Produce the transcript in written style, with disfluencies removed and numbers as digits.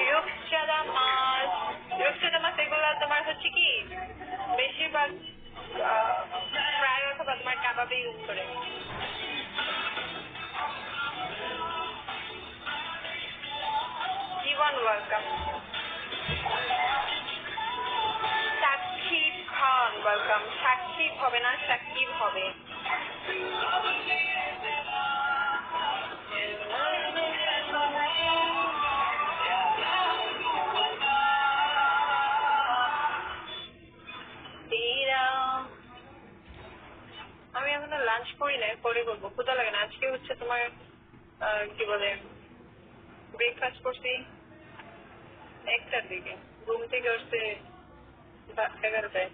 রূপচাঁদা মাছ, রূপচাঁদা মাছ এগুলো তোমার হচ্ছে কি বেশিরভাগ ফ্রাই অথবা তোমার কাবাবে ইউজ করে। জীবন ওয়েলকাম। সাকিব খান ওয়েলকাম। সাকিব হবে না, সাকিব হবে। আমি এখনো লাঞ্চ করি নাই, পরে করবো, ক্ষুধা লাগে না। আজকে হচ্ছে তোমার কি বলে ব্রেকফাস্ট করছি 1টার দিকে, ঘুম থেকে উঠছে 11টায়।